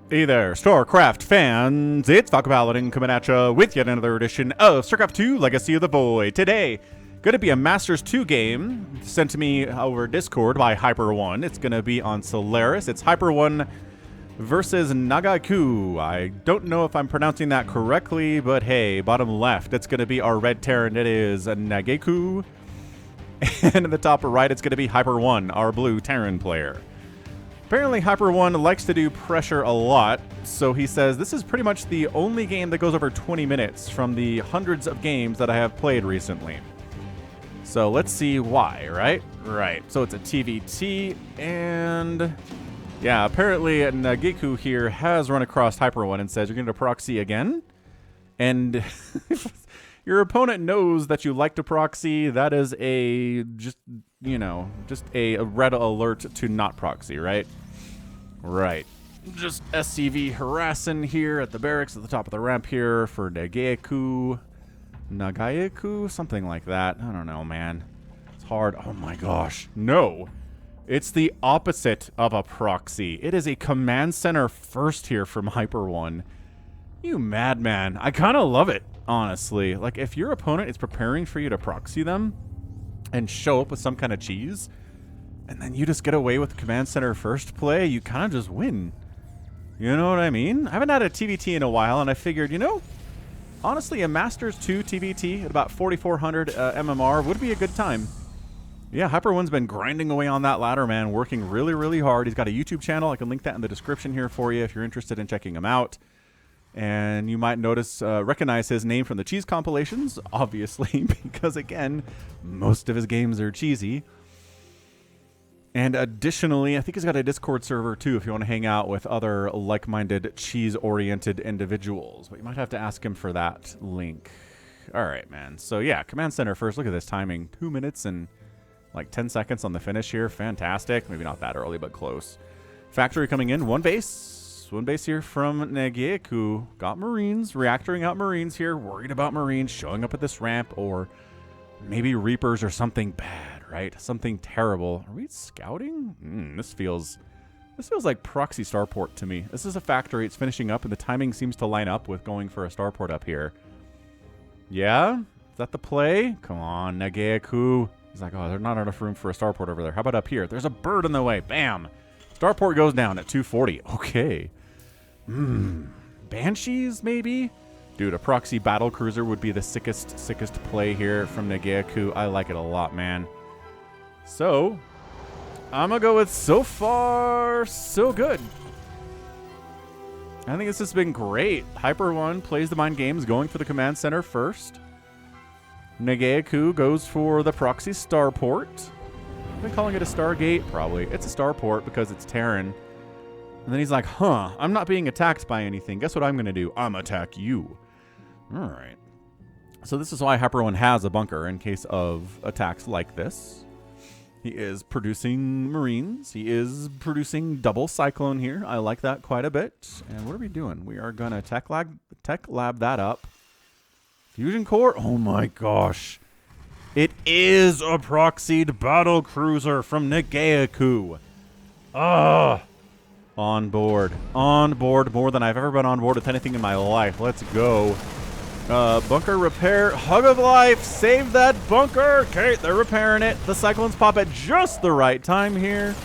Hey there, StarCraft fans! It's Falcon Paladin coming at you with yet another edition of StarCraft 2 Legacy of the Void. Today, going to be a Masters 2 game sent to me over Discord by HyperONE. It's going to be on Solaris. It's HyperONE versus Nagaeiku. I don't know if I'm pronouncing that correctly, but hey, bottom left, it's going to be our red Terran. It is Nagaeiku. And in the top right, it's going to be HyperONE, our blue Terran player. Apparently, HyperONE likes to do pressure a lot, so he says this is pretty much the only game that goes over 20 minutes from the hundreds of games that I have played recently. So let's see why, right? Right, so it's a TVT, and yeah, apparently Nagaeiku here has run across HyperONE and says, you're going to proxy again? And your opponent knows that you like to proxy. That is a just a red alert to not proxy, right? Right. Just SCV harassing here at the barracks at the top of the ramp here for Nagaeiku. Nagaeiku? Something like that. I don't know, man. It's hard. Oh my gosh. No. It's the opposite of a proxy. It is a command center first here from HyperONE. You madman. I kind of love it, honestly. Like, if your opponent is preparing for you to proxy them and show up with some kind of cheese, and then you just get away with command center first play, you kind of just win. You know what I mean? I haven't had a TVT in a while, and I figured, honestly, a Masters 2 TVT at about 4,400 MMR would be a good time. Yeah, HyperONE's been grinding away on that ladder, man, working really, really hard. He's got a YouTube channel. I can link that in the description here for you if you're interested in checking him out. And you might recognize his name from the cheese compilations, obviously, because, again, most of his games are cheesy. And additionally, I think he's got a Discord server, too, if you want to hang out with other like-minded, cheese-oriented individuals. But you might have to ask him for that link. All right, man. So, yeah, command center first. Look at this timing. 2 minutes and, 10 seconds on the finish here. Fantastic. Maybe not that early, but close. Factory coming in. One base. One base here from Nagaeiku. Got Marines. Reactoring out Marines here. Worried about Marines showing up at this ramp. Or maybe Reapers or something bad. Right? Something terrible. Are we scouting? This feels like proxy starport to me. This is a factory. It's finishing up, and the timing seems to line up with going for a starport up here. Yeah? Is that the play? Come on, Nagaeiku. He's like, oh, there's not enough room for a starport over there. How about up here? There's a bird in the way. Bam! Starport goes down at 240. Okay. Banshees, maybe? Dude, a proxy battle cruiser would be the sickest play here from Nagaeiku. I like it a lot, man. So, I'm going to go with so far, so good. I think this has been great. HyperONE plays the mind games, going for the command center first. Nagaeiku goes for the proxy starport. Are they calling it a Stargate? Probably. It's a starport because it's Terran. And then he's like, I'm not being attacked by anything. Guess what I'm going to do? I'm attack you. All right. So this is why HyperONE has a bunker in case of attacks like this. He is producing Marines. He is producing double Cyclone here. I like that quite a bit. And what are we doing? We are going to tech lab that up. Fusion core? Oh my gosh. It is a proxied battle cruiser from Nagaeiku. On board. On board more than I've ever been on board with anything in my life. Let's go. Bunker repair. Hug of life. Save that bunker. Okay, they're repairing it. The Cyclones pop at just the right time here.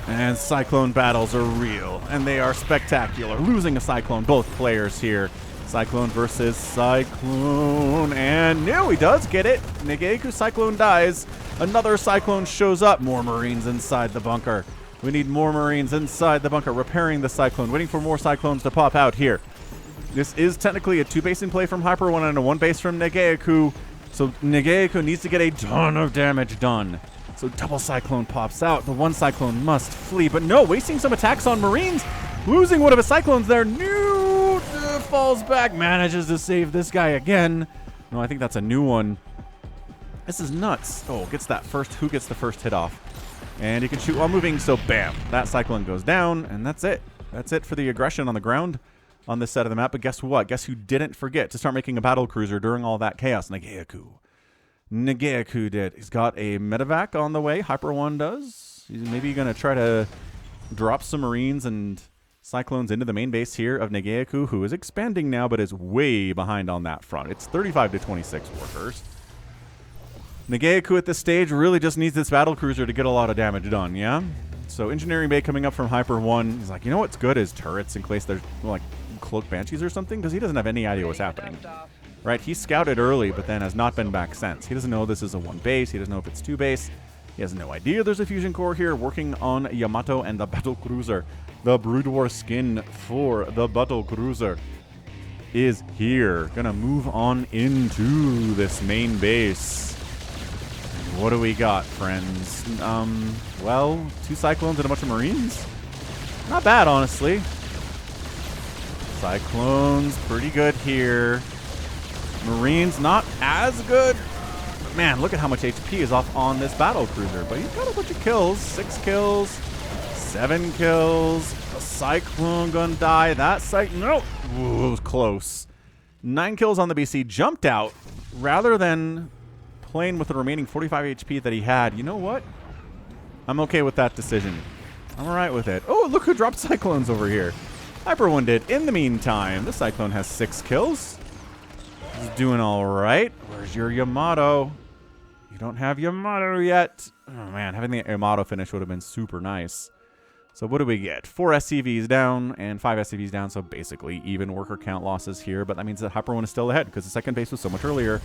And Cyclone battles are real. And they are spectacular. Losing a Cyclone. Both players here. Cyclone versus Cyclone. And no, he does get it. Nagaeiku Cyclone dies. Another Cyclone shows up. More Marines inside the bunker. We need more Marines inside the bunker. Repairing the Cyclone. Waiting for more Cyclones to pop out here. This is technically a 2-base in play from HyperONE and a 1-base from Nagaeiku. So Nagaeiku needs to get a ton of damage done. So double Cyclone pops out. The one Cyclone must flee. But no, wasting some attacks on Marines. Losing one of his Cyclones there. New falls back. Manages to save this guy again. No, I think that's a new one. This is nuts. Oh, gets that first. Who gets the first hit off? And he can shoot while moving. So bam. That Cyclone goes down. And that's it. That's it for the aggression on the ground on this side of the map. But guess what? Guess who didn't forget to start making a battle cruiser during all that chaos? Nagaeiku. Nagaeiku did. He's got a medevac on the way. HyperONE does. He's maybe going to try to drop some Marines and Cyclones into the main base here of Nagaeiku, who is expanding now, but is way behind on that front. It's 35 to 26 workers. Nagaeiku at this stage really just needs this battle cruiser to get a lot of damage done, yeah? So engineering bay coming up from HyperONE. He's like, you know what's good is turrets in case there's like cloaked banshees or something, because he doesn't have any idea what's happening. Right? He scouted early, but then has not been back since. He doesn't know this is a 1 base. He doesn't know if it's 2 base. He has no idea there's a fusion core here working on Yamato and the battle cruiser. The Brood War skin for the battle cruiser is here. Gonna move on into this main base. And what do we got, friends? Well, 2 Cyclones and a bunch of Marines? Not bad, honestly. Cyclones, pretty good here. Marines, not as good. But man, look at how much HP is off on this battle cruiser. But he's got a bunch of kills. 6 kills, 7 kills. A Cyclone gonna die. That no. Ooh, it was close. 9 kills on the BC. Jumped out rather than playing with the remaining 45 HP that he had. You know what? I'm okay with that decision. I'm alright with it. Oh, look who dropped Cyclones over here. HyperONE did. In the meantime, the Cyclone has 6 kills. He's doing all right. Where's your Yamato? You don't have Yamato yet. Oh, man. Having the Yamato finish would have been super nice. So what do we get? 4 SCVs down and 5 SCVs down. So basically even worker count losses here. But that means that HyperONE is still ahead because the second base was so much earlier.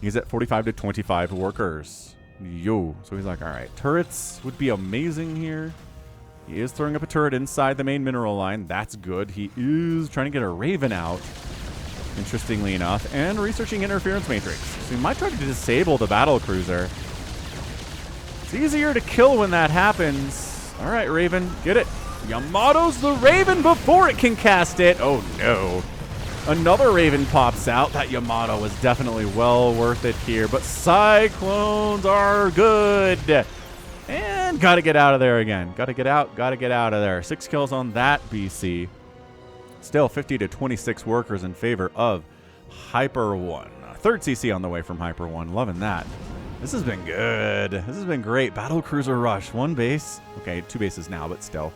He's at 45 to 25 workers. Yo. So he's like, all right. Turrets would be amazing here. He is throwing up a turret inside the main mineral line. That's good. He is trying to get a Raven out. Interestingly enough, and researching interference matrix. So he might try to disable the battle cruiser. It's easier to kill when that happens. All right, Raven, get it. Yamato's the Raven before it can cast it. Oh, no. Another Raven pops out. That Yamato is definitely well worth it here, but Cyclones are good. And got to get out of there again. Got to get out of there. 6 kills on that BC. Still 50 to 26 workers in favor of HyperONE. Third CC on the way from HyperONE. Loving that. This has been good. This has been great. Battle Cruiser Rush. 1 base. Okay, 2 bases now, but still.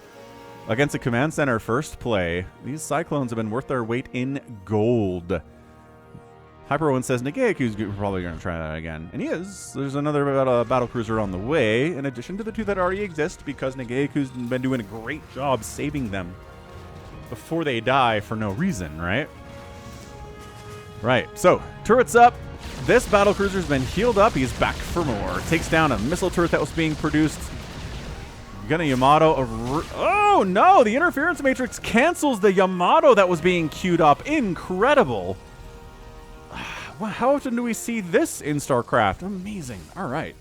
Against the Command Center first play, these Cyclones have been worth their weight in gold. HyperONE says Nagaeiku's probably going to try that again. And he is. There's another battle cruiser on the way, in addition to the 2 that already exist, because Nagaeiku's been doing a great job saving them before they die for no reason, right? Right. So, turret's up. This battle cruiser's been healed up. He's back for more. Takes down a missile turret that was being produced. Gonna Yamato. Oh, no! The interference matrix cancels the Yamato that was being queued up. Incredible. How often do we see this in StarCraft? Amazing. All right.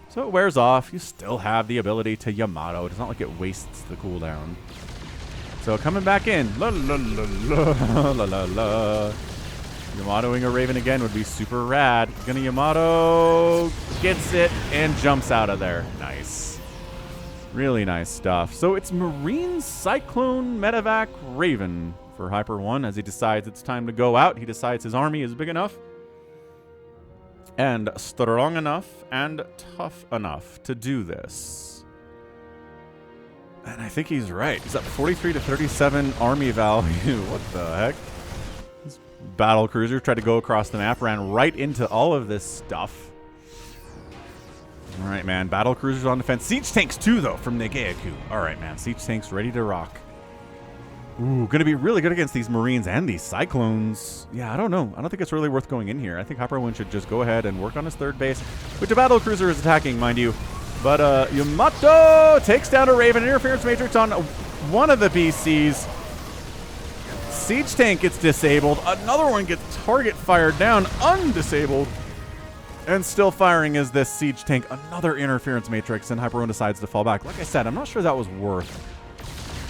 So it wears off. You still have the ability to Yamato. It's not like it wastes the cooldown. So coming back in. La la la la la la la. Yamatoing a Raven again would be super rad. Gonna Yamato gets it and jumps out of there. Nice. Really nice stuff. So it's Marine Cyclone Medevac Raven for HyperONE as he decides it's time to go out. He decides his army is big enough and strong enough and tough enough to do this. And I think he's right. He's up 43 to 37 army value. What the heck? This battle cruiser tried to go across the map, ran right into all of this stuff. All right, man. Battle cruisers on defense. Siege tanks too, though, from Nagaeiku. All right, man. Siege tanks ready to rock. Ooh, going to be really good against these Marines and these Cyclones. Yeah, I don't know. I don't think it's really worth going in here. I think HyperONE should just go ahead and work on his third base, which a battle cruiser is attacking, mind you. But Yamato takes down a Raven. Interference matrix on one of the BCs. Siege tank gets disabled. Another one gets target fired down, undisabled. And still firing is this siege tank. Another interference matrix, and HyperONE decides to fall back. Like I said, I'm not sure that was worth.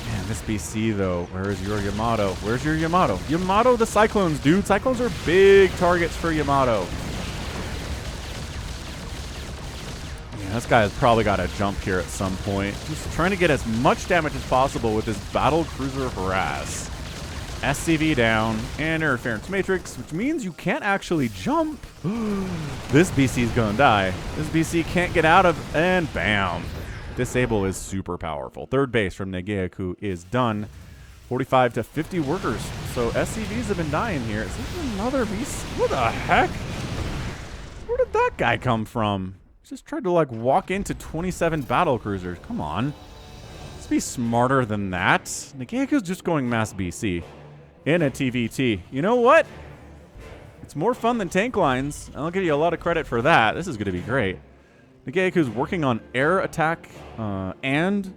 Man, this BC, though. Where is your Yamato? Where's your Yamato? Yamato the Cyclones, dude. Cyclones are big targets for Yamato. Yeah, this guy has probably got to jump here at some point. Just trying to get as much damage as possible with his battle cruiser harass. SCV down, and interference matrix, which means you can't actually jump. This BC's gonna die. This BC can't get out of, and bam. Disable is super powerful. Third base from Nagaeiku is done. 45 to 50 workers. So SCVs have been dying here. Is this another beast? What the heck? Where did that guy come from? Just tried to like walk into 27 battle cruisers. Come on. Let's be smarter than that. Nagaeiku's just going mass BC in a TVT. You know what? It's more fun than tank lines. I'll give you a lot of credit for that. This is going to be great. Nagaeiku's working on air attack and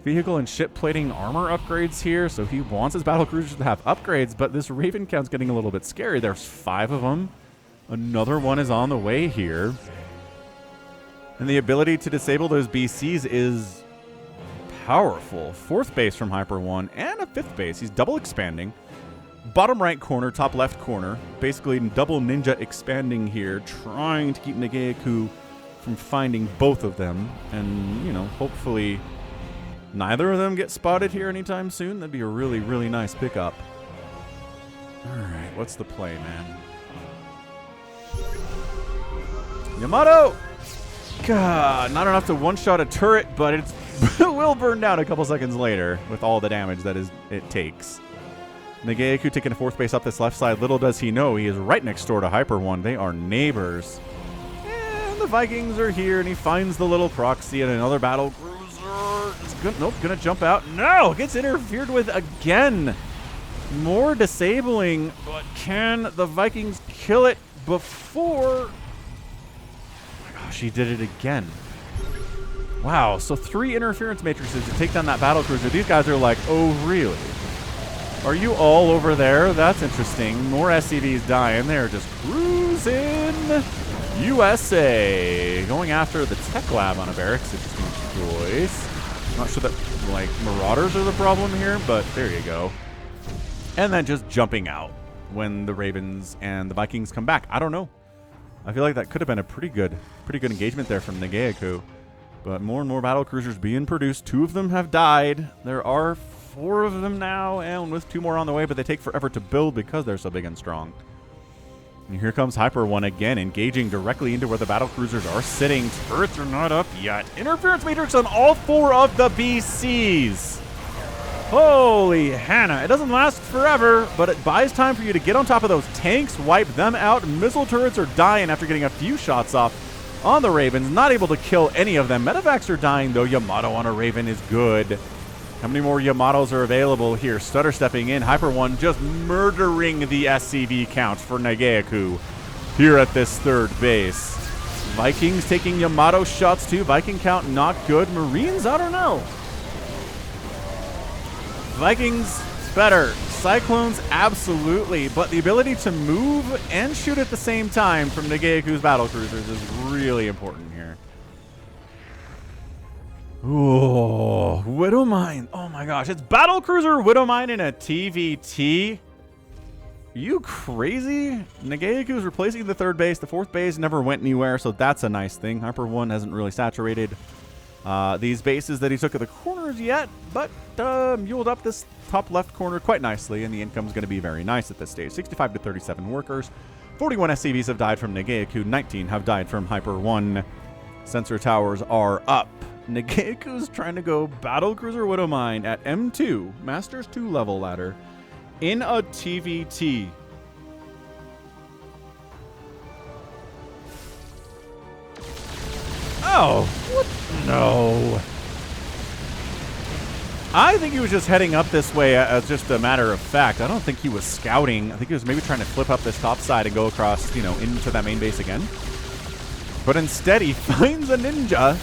vehicle and ship plating armor upgrades here. So he wants his battle cruisers to have upgrades, but this Raven count's getting a little bit scary. There's 5 of them. Another one is on the way here. And the ability to disable those BCs is powerful. 4th base from HyperONE and a 5th base. He's double expanding. Bottom right corner, top left corner. Basically double ninja expanding here, trying to keep Nagaeiku from finding both of them. And, you know, hopefully neither of them get spotted here anytime soon. That'd be a really, really nice pickup. All right, what's the play, man? Yamato! God, not enough to one-shot a turret, but it will burn down a couple seconds later with all the damage that it takes. Nagaeiku taking a 4th base up this left side. Little does he know, he is right next door to HyperONE. They are neighbors. And the Vikings are here, and he finds the little proxy and another battle cruiser. It's good. Nope, gonna jump out. No, gets interfered with again. More disabling, but can the Vikings kill it before... She did it again. Wow, so 3 interference matrices to take down that battle cruiser. These guys are like, oh, really? Are you all over there? That's interesting. More SCVs dying. They're just cruising. USA. Going after the tech lab on a barracks. Interesting choice. Not sure that, like, marauders are the problem here, but there you go. And then just jumping out when the Ravens and the Vikings come back. I don't know. I feel like that could have been a pretty good engagement there from Nagaeiku. But more and more battle cruisers being produced. 2 of them have died. There are 4 of them now, and with 2 more on the way, but they take forever to build because they're so big and strong. And here comes HyperONE again, engaging directly into where the battle cruisers are sitting. Turrets are not up yet. Interference matrix on all 4 of the BCs. Holy Hannah. It doesn't last forever, but it buys time for you to get on top of those tanks, wipe them out. Missile turrets are dying after getting a few shots off on the Ravens. Not able to kill any of them. Medevacs are dying, though. Yamato on a Raven is good. How many more Yamatos are available here? Stutter stepping in. HyperONE just murdering the SCV count for Nagaeiku here at this 3rd base. Vikings taking Yamato shots, too. Viking count not good. Marines, I don't know. Vikings, better. Cyclones, absolutely. But the ability to move and shoot at the same time from Nagaeiku's battle cruisers is really important here. Oh, Widowmine. Oh my gosh. It's battle cruiser Widowmine in a TVT. Are you crazy? Nagaeiku's replacing the 3rd base. The 4th base never went anywhere, so that's a nice thing. HyperONE hasn't really saturated these bases that he took at the corners yet, but muled up this top left corner quite nicely, and the income's going to be very nice at this stage. 65 to 37 workers. 41 SCVs have died from Nagaeiku. 19 have died from HyperONE. Sensor towers are up. Nagaeiku's trying to go battle cruiser Widowmine at M2, Masters 2 level ladder, in a TVT. Oh, what? No. I think he was just heading up this way as just a matter of fact. I don't think he was scouting. I think he was maybe trying to flip up this top side and go across, you know, into that main base again. But instead, he finds a ninja.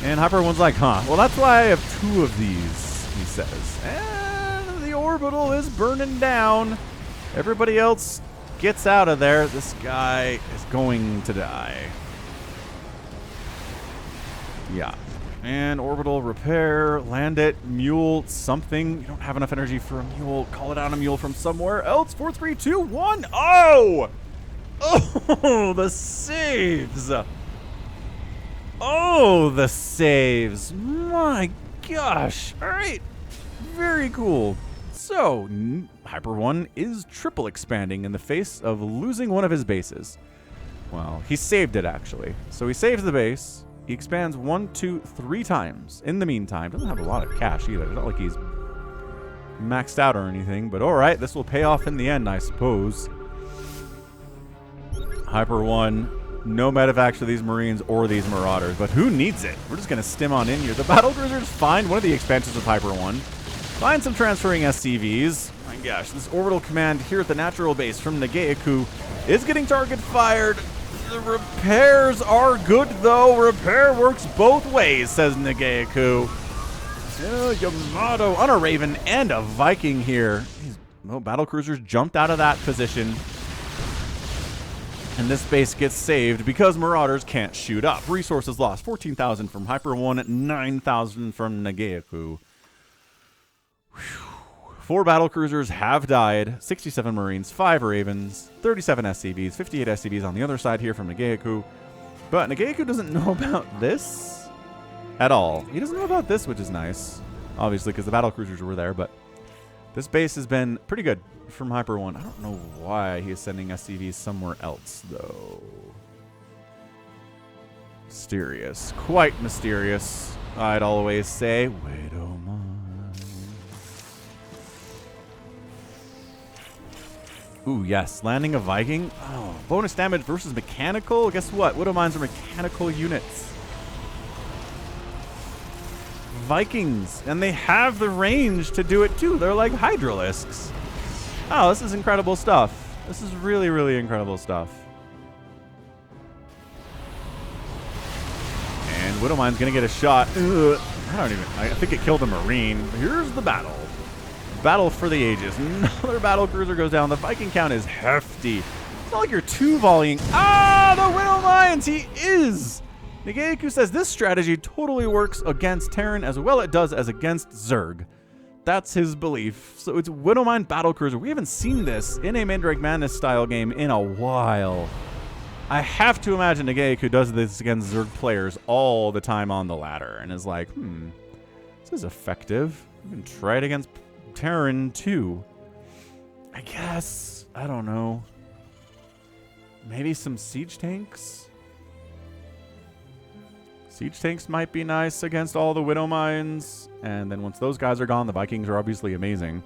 And HyperONE's like, huh, well, that's why I have 2 of these, he says. And the orbital is burning down. Everybody else gets out of there. This guy is going to die. Yeah. And orbital repair, land it, mule something. You don't have enough energy for a mule. Call it out a mule from somewhere else. 4, 3, 2, 1. Oh! Oh, the saves. Oh, the saves. My gosh. All right. Very cool. So, HyperONE is triple expanding in the face of losing one of his bases. Well, he saved it, actually. So he saves the base. He expands 1, 2, 3 times. In the meantime, doesn't have a lot of cash either. It's not like he's maxed out or anything, but alright, this will pay off in the end, I suppose. HyperONE, no medevacs for these Marines or these Marauders, but who needs it? We're just going to stim on in here. The battlecruisers find one of the expansions of HyperONE. Find some transferring SCVs. My gosh, this orbital command here at the natural base from Nagaeiku is getting target fired. The repairs are good, though. Repair works both ways, says Nagaeiku. Yamato on a Raven and a Viking here. These battlecruisers jumped out of that position. And this base gets saved because Marauders can't shoot up. Resources lost. 14,000 from HyperONE, 9,000 from Nagaeiku. 4 battlecruisers have died. 67 Marines, 5 Ravens, 37 SCVs, 58 SCVs on the other side here from Nagaeiku. But Nagaeiku doesn't know about this at all. He doesn't know about this, which is nice. Obviously, because the battlecruisers were there, but this base has been pretty good from HyperONE. I don't know why he is sending SCVs somewhere else, though. Mysterious. Quite mysterious, I'd always say. Wait a moment. Ooh, yes. Landing a Viking. Oh, bonus damage versus mechanical? Guess what? Widow Mines are mechanical units. Vikings. And they have the range to do it, too. They're like Hydralisks. Oh, this is incredible stuff. This is really, really incredible stuff. And Widow Mine's going to get a shot. Ugh. I think it killed a Marine. Here's the battle. Battle for the ages. Another battlecruiser goes down. The Viking count is hefty. It's not like you're 2-volleying. Ah, the Widow Mines. He is. Nagaeiku says this strategy totally works against Terran as well it does as against Zerg. That's his belief. So it's Widow Mine battlecruiser. We haven't seen this in a Mandrake Madness style game in a while. I have to imagine Nagaeiku does this against Zerg players all the time on the ladder and is like, this is effective. We can try it against Terran too. I guess. I don't know. Maybe some siege tanks? Siege tanks might be nice against all the Widow Mines. And then once those guys are gone, the Vikings are obviously amazing.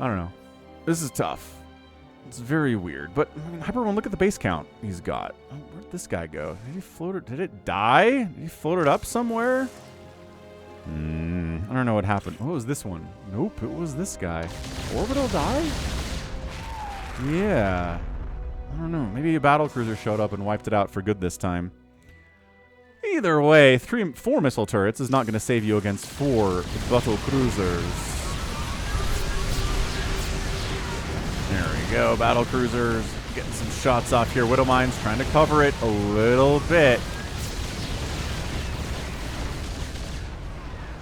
I don't know. This is tough. It's very weird. But I mean, HyperONE, look at the base count he's got. Oh, where'd this guy go? Did he float it? Did it die? Did he float it up somewhere? I don't know what happened. What was this one? Nope, it was this guy. Orbital die? Yeah. I don't know. Maybe a battlecruiser showed up and wiped it out for good this time. Either way, 4 missile turrets is not going to save you against 4 battlecruisers. There we go, battlecruisers. Getting some shots off here. Widow Mines trying to cover it a little bit.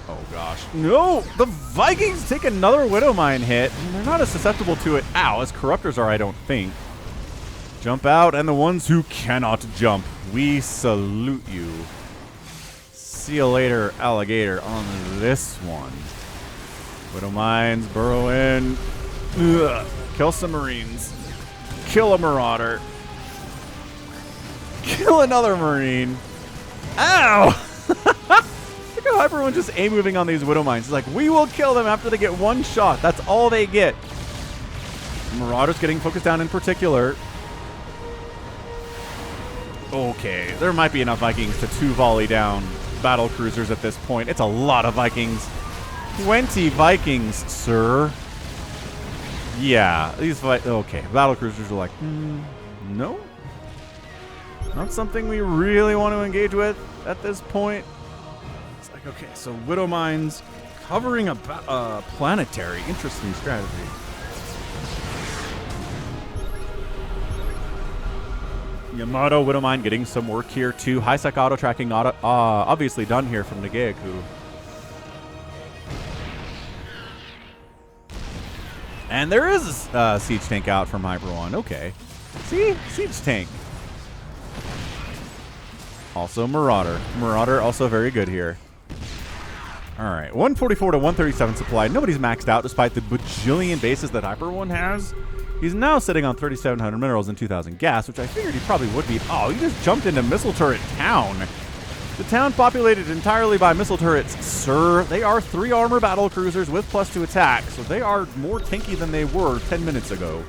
Oh, gosh. No! The Vikings take another Widow Mine hit. They're not as susceptible to it, as Corruptors are, I don't think. Jump out, and the ones who cannot jump, we salute you. See you later, alligator, on this one. Widow Mines, burrow in. Ugh. Kill some Marines. Kill a Marauder. Kill another Marine. Ow! Look how everyone's just A-moving on these Widow Mines. It's like, we will kill them after they get 1 shot. That's all they get. Marauders getting focused down in particular. Okay, there might be enough Vikings to 2-volley down battle cruisers at this point. It's a lot of Vikings. 20 Vikings, sir. Yeah, these okay, battle cruisers are like, no. Not something we really want to engage with at this point. It's like, okay, so Widow Mines covering a planetary. Interesting strategy. Yamato, Widow Mine getting some work here too. High-sec auto-tracking not obviously done here from Nagaeiku. And there is a siege tank out from HyperONE. Okay. See? Siege tank. Also Marauder. Marauder also very good here. Alright. 144 to 137 supply. Nobody's maxed out despite the bajillion bases that HyperONE has. He's now sitting on 3,700 minerals and 2,000 gas, which I figured he probably would be. Oh, he just jumped into Missile Turret Town. The town populated entirely by missile turrets, sir. They are 3 armor battle cruisers with +2 attack, so they are more tanky than they were 10 minutes ago.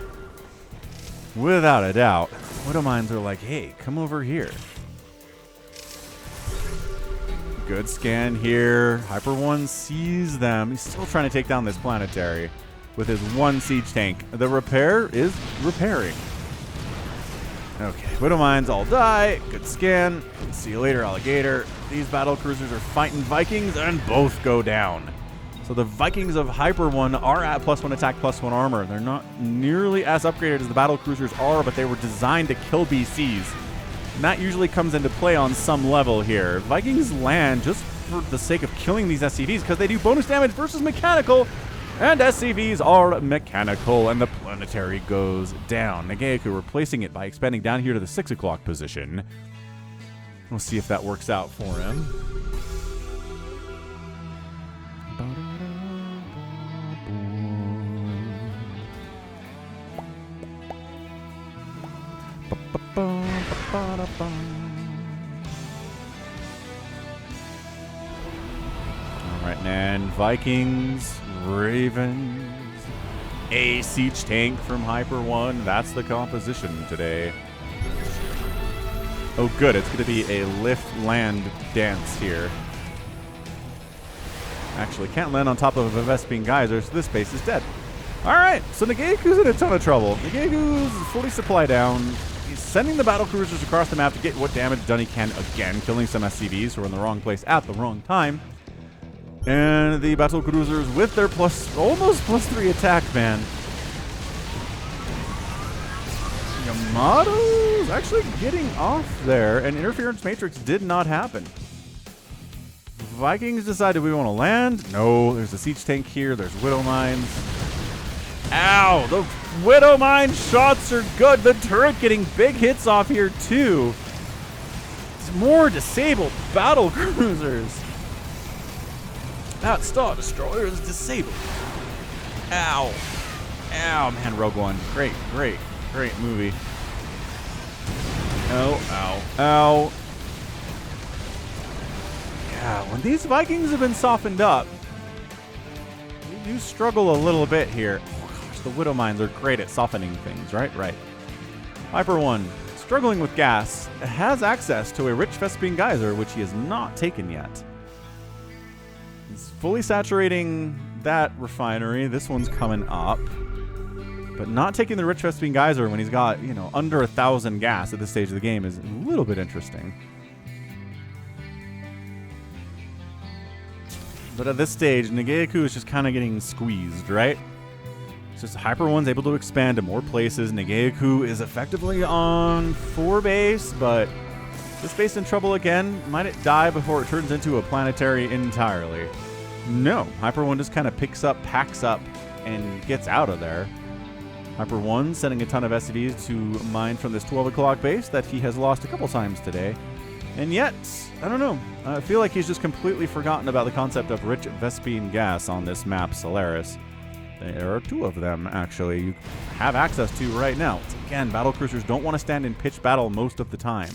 Without a doubt. Widow Mines are like, hey, come over here. Good scan here. HyperONE sees them. He's still trying to take down this planetary with his 1 siege tank. The repair is repairing. Okay, Widow Mines all die. Good scan. See you later, alligator. These battle cruisers are fighting Vikings and both go down. So the Vikings of HyperONE are at +1 attack, +1 armor. They're not nearly as upgraded as the battle cruisers are, but they were designed to kill BCs. And that usually comes into play on some level here. Vikings land just for the sake of killing these SCVs because they do bonus damage versus mechanical. And SCVs are mechanical, and the planetary goes down. Nagaeiku replacing it by expanding down here to the 6 o'clock position. We'll see if that works out for him. Alright, and Vikings, Ravens, a siege tank from HyperONE. That's the composition today. Oh good, it's going to be a lift-land dance here. Actually, can't land on top of a Vespene Geyser, so this base is dead. Alright, so Nagaeiku's in a ton of trouble. Nagaeiku's fully supply down. He's sending the battle cruisers across the map to get what damage done he can again, killing some SCVs who are in the wrong place at the wrong time. And the battle cruisers with their almost +3 attack, man. Yamato's actually getting off there, and interference matrix did not happen. Vikings decided we want to land. No, there's a siege tank here. There's Widow Mines. Ow! The Widow Mine shots are good. The turret getting big hits off here, too. It's more disabled battle cruisers. That Star Destroyer is disabled. Ow. Ow, man, Rogue One. Great, great, great movie. Ow, ow, ow. Yeah, when these Vikings have been softened up, we do struggle a little bit here. Oh, gosh, the Widow Mines are great at softening things, right? Right. HyperONE, struggling with gas, has access to a rich Vespene Geyser, which he has not taken yet. He's fully saturating that refinery. This one's coming up. But not taking the rich Vespene Geyser when he's got, you know, under 1,000 gas at this stage of the game is a little bit interesting. But at this stage, Nagaeiku is just kind of getting squeezed, right? It's just HyperONE's able to expand to more places. Nagaeiku is effectively on 4 base, but this base in trouble again. Might it die before it turns into a planetary entirely? No. HyperONE just kind of picks up, packs up, and gets out of there. HyperONE sending a ton of SCVs to mine from this 12 o'clock base that he has lost a couple times today. And yet, I don't know. I feel like he's just completely forgotten about the concept of rich Vespene gas on this map, Solaris. There are 2 of them, actually, you have access to right now. Again, battle cruisers don't want to stand in pitched battle most of the time.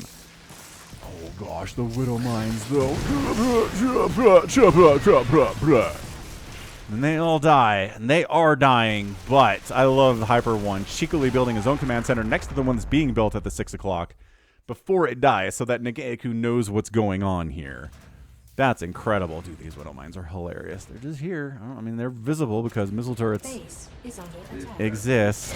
Oh gosh, the Widow Mines, though. And they all die, and they are dying, but I love HyperONE cheekily building his own command center next to the one that's being built at the 6 o'clock before it dies so that Nagaeiku knows what's going on here. That's incredible. Dude, these Widow Mines are hilarious. They're just here. I mean, they're visible because missile turrets exist.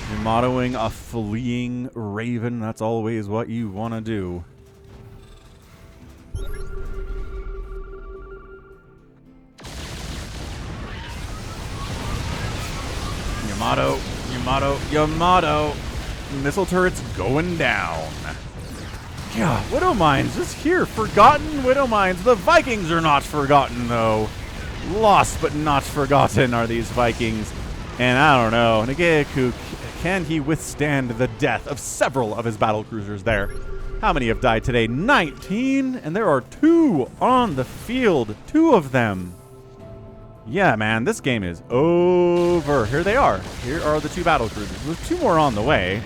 You're mottoing a fleeing raven. That's always what you want to do. Yamato, Yamato, Yamato. Missile turrets going down. Yeah, Widow Mines just here. Forgotten Widow Mines. The Vikings are not forgotten, though. Lost but not forgotten are these Vikings. And I don't know, Nagaeiku, can he withstand the death of several of his battle cruisers there? How many have died today? 19? And there are 2 on the field. 2 of them. Yeah, man, this game is over. Here they are. Here are the 2 battle cruisers. There's 2 more on the way.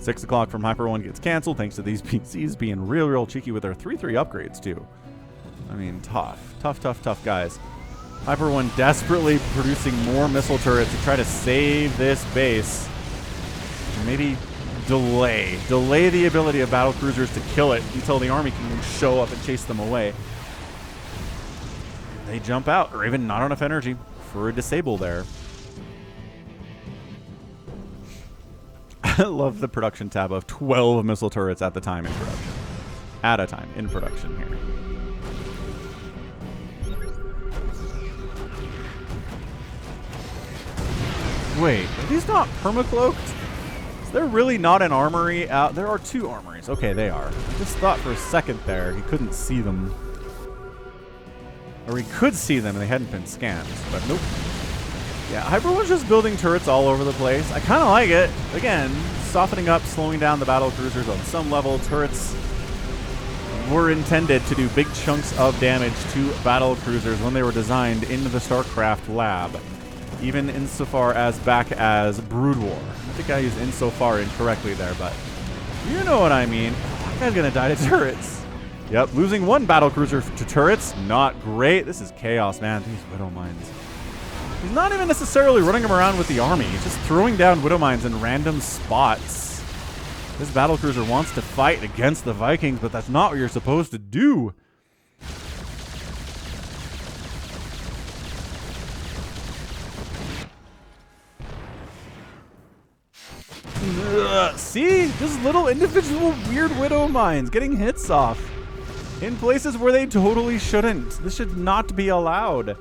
6 o'clock from HyperONE gets canceled thanks to these PCs being real cheeky with their 3-3 upgrades, too. I mean, tough guys. HyperONE desperately producing more missile turrets to try to save this base. Maybe delay the ability of battle cruisers to kill it until the army can show up and chase them away. They jump out, or even not enough energy for a disable there. I love the production tab of 12 missile turrets at the time in production. At a time in production here. Wait, are these not permacloaked? Is there really not an armory out? There are 2 armories. Okay, they are. I just thought for a second there he couldn't see them. Or he could see them and they hadn't been scanned, but nope. Yeah, HyperONE's just building turrets all over the place. I kind of like it. Again, softening up, slowing down the battle cruisers on some level. Turrets were intended to do big chunks of damage to battle cruisers when they were designed into the StarCraft lab. Even insofar as back as Brood War. I think I used insofar incorrectly there, but you know what I mean. That guy's gonna die to turrets. Yep, losing 1 battle cruiser to turrets, not great. This is chaos, man. These Widow Mines. He's not even necessarily running them around with the army. He's just throwing down Widow Mines in random spots. This battle cruiser wants to fight against the Vikings, but that's not what you're supposed to do. See? Just little individual weird Widow Mines getting hits off in places where they totally shouldn't. This should not be allowed.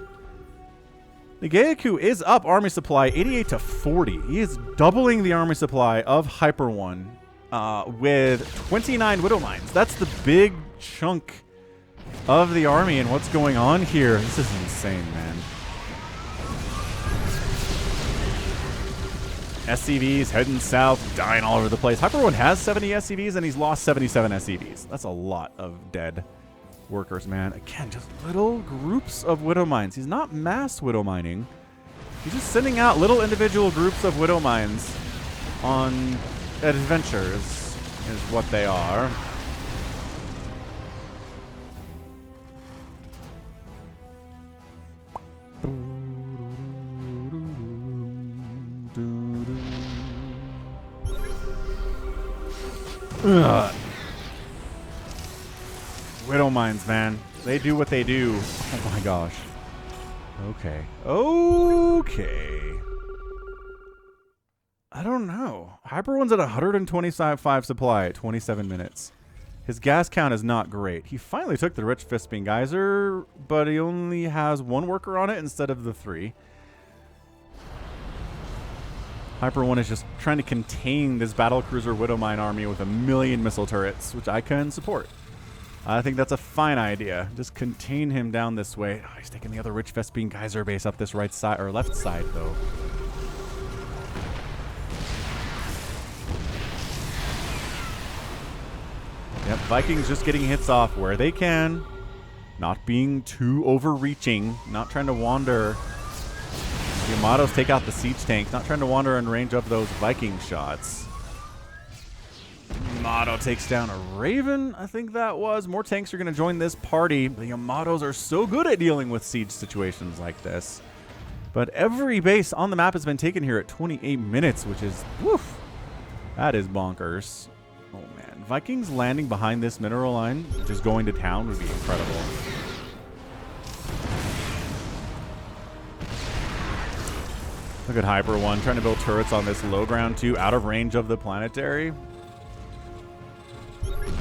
Nagaeiku is up army supply 88 to 40. He is doubling the army supply of HyperONE with 29 Widow Mines. That's the big chunk of the army and what's going on here. This is insane, man. SCVs heading south, dying all over the place. HyperONE has 70 SCVs and he's lost 77 SCVs. That's a lot of dead workers, man. Again, just little groups of Widow Mines. He's not mass Widow mining. He's just sending out little individual groups of Widow Mines on adventures, is what they are. Ugh. Widow Mines, man. They do what they do. Oh my gosh. Okay. Okay. I don't know. HyperONE's at 125 supply at 27 minutes. His gas count is not great. He finally took the Rich Fistbeam Geyser, but he only has 1 worker on it instead of the 3. HyperONE is just trying to contain this battlecruiser Widow Mine army with 1,000,000 missile turrets, which I can support. I think that's a fine idea. Just contain him down this way. Oh, he's taking the other Rich Fistbeam Geyser base up this right side, or left side, though. Yep, Vikings just getting hits off where they can. Not being too overreaching. Not trying to wander. The Yamatos take out the siege tanks. Not trying to wander in range of those Viking shots. Yamato takes down a Raven, I think that was. More tanks are going to join this party. The Yamatos are so good at dealing with siege situations like this. But every base on the map has been taken here at 28 minutes, which is, woof, that is bonkers. Oh man, Vikings landing behind this mineral line, just going to town would be incredible. Look at HyperONE trying to build turrets on this low ground too, out of range of the planetary.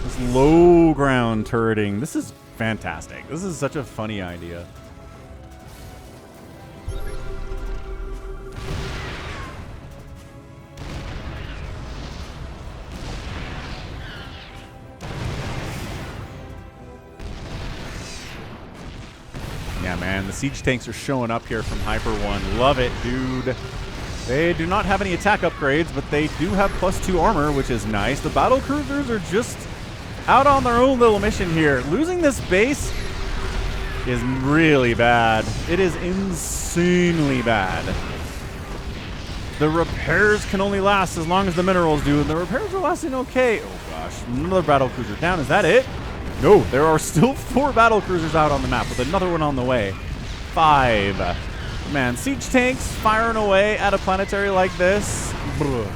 This low ground turreting, this is fantastic. This is such a funny idea. Yeah, man, the siege tanks are showing up here from HyperONE. Love it, dude. They do not have any attack upgrades, but they do have +2 armor, which is nice. The battle cruisers are just out on their own little mission here. Losing this base is really bad. It is insanely bad. The repairs can only last as long as the minerals do, and the repairs are lasting okay. Oh gosh, another battlecruiser down. Is that it? No, there are still 4 battlecruisers out on the map with another one on the way. 5. Man, siege tanks firing away at a planetary like this. Bruh.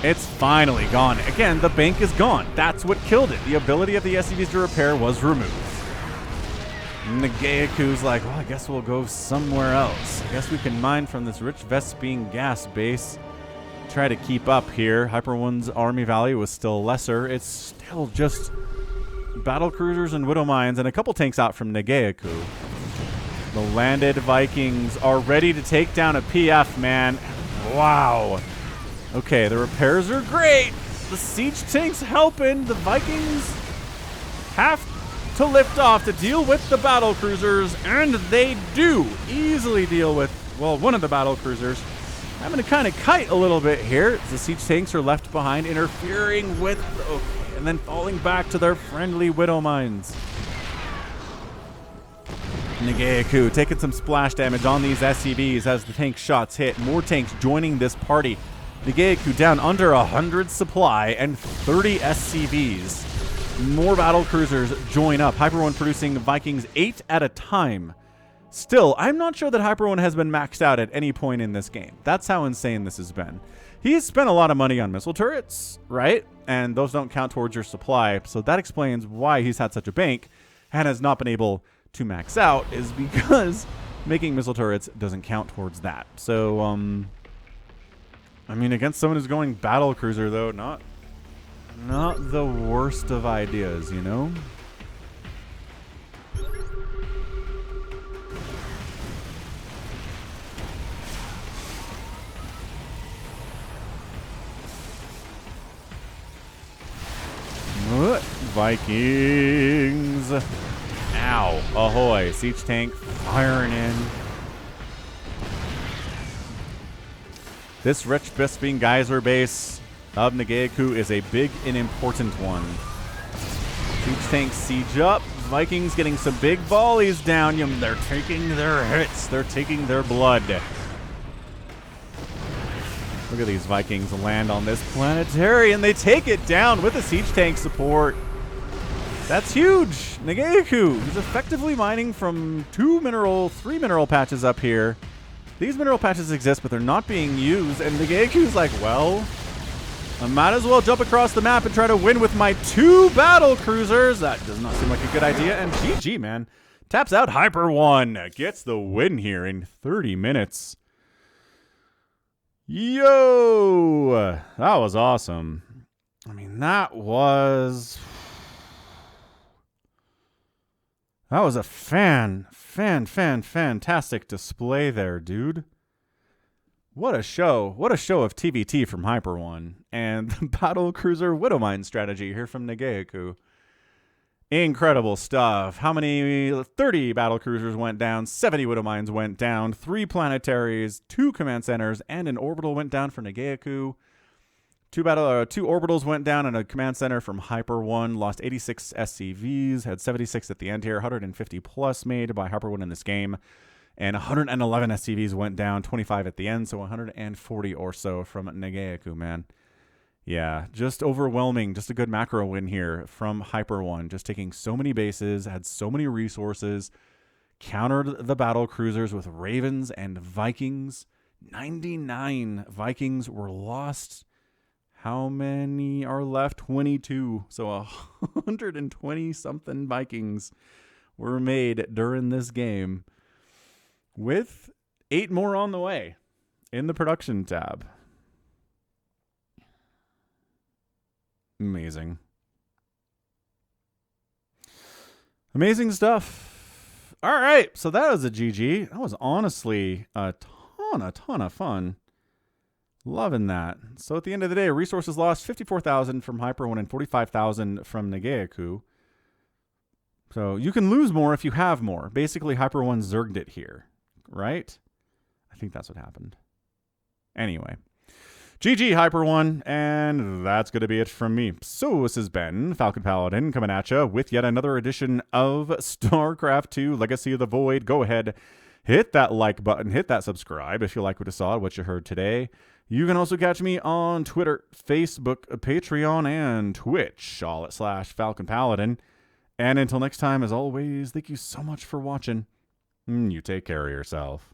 It's finally gone. Again, the bank is gone. That's what killed it. The ability of the SCVs to repair was removed. Nagaeiku's like, well, I guess we'll go somewhere else. I guess we can mine from this rich Vespine gas base. Try to keep up here. HyperONE's army value was still lesser. It's still just battle cruisers and widow mines and a couple tanks out from Nagaeiku. The landed Vikings are ready to take down a PF, man. Wow. Okay, the repairs are great. The siege tank's helping. The Vikings have to lift off to deal with the battle cruisers, and they do easily deal with, well, one of the battle cruisers. I'm going to kind of kite a little bit here. The siege tanks are left behind, interfering with, okay, and then falling back to their friendly widow mines. Nagaeiku taking some splash damage on these SCVs as the tank shots hit. More tanks joining this party. Nagaeiku down under 100 supply and 30 SCVs. More battle cruisers join up. HyperONE producing Vikings 8 at a time. Still, I'm not sure that HyperONE has been maxed out at any point in this game. That's how insane this has been. He's spent a lot of money on missile turrets, right? And those don't count towards your supply. So that explains why he's had such a bank and has not been able to max out, is because making missile turrets doesn't count towards that. So, I mean, against someone who's going battle cruiser, though, not the worst of ideas, you know? Vikings. Ow. Ahoy. Siege tank firing in. This rich Vespine geyser base of Nagaeiku is a big and important one. Siege tanks siege up. Vikings getting some big volleys down. They're taking their hits. They're taking their blood. Look at these Vikings land on this planetary, and they take it down with a siege tank support. That's huge. Nagaeiku is effectively mining from 3 mineral patches up here. These mineral patches exist, but they're not being used, and Nagaeiku's like, well, I might as well jump across the map and try to win with my 2 battle cruisers. That does not seem like a good idea, and GG, man. Taps out HyperONE. Gets the win here in 30 minutes. Yo! That was awesome. I mean, that was a fantastic display there, dude. What a show. What a show of TVT from HyperONE. And the battle cruiser widow mine strategy here from Nagaeiku. Incredible stuff. How many? 30 battle cruisers went down, 70 widow mines went down, 3 planetaries, 2 command centers, and an orbital went down for Nagaeiku. 2 orbitals went down, and a command center from HyperONE. Lost 86 SCVs, had 76 at the end here, 150 plus made by HyperONE in this game. And 111 SCVs went down, 25 at the end, so 140 or so from Nagaeiku, man. Yeah, just overwhelming. Just a good macro win here from HyperONE. Just taking so many bases, had so many resources, countered the battle cruisers with Ravens and Vikings. 99 Vikings were lost. How many are left? 22. So 120-something Vikings were made during this game, with 8 more on the way in the production tab. Amazing. Amazing stuff. All right, so that was a GG. That was honestly a ton of fun. Loving that. So at the end of the day, resources lost 54,000 from HyperONE and 45,000 from Nagaeiku. So you can lose more if you have more. Basically, HyperONE zerged it here, right? I think that's what happened. Anyway. GG HyperONE, and that's going to be it from me. So this has been Falcon Paladin coming at you with yet another edition of StarCraft 2 Legacy of the Void. Go ahead, hit that like button, hit that subscribe if you like what you saw, what you heard today. You can also catch me on Twitter, Facebook, Patreon, and Twitch, all at /Falcon Paladin. And until next time, as always, thank you so much for watching. You take care of yourself.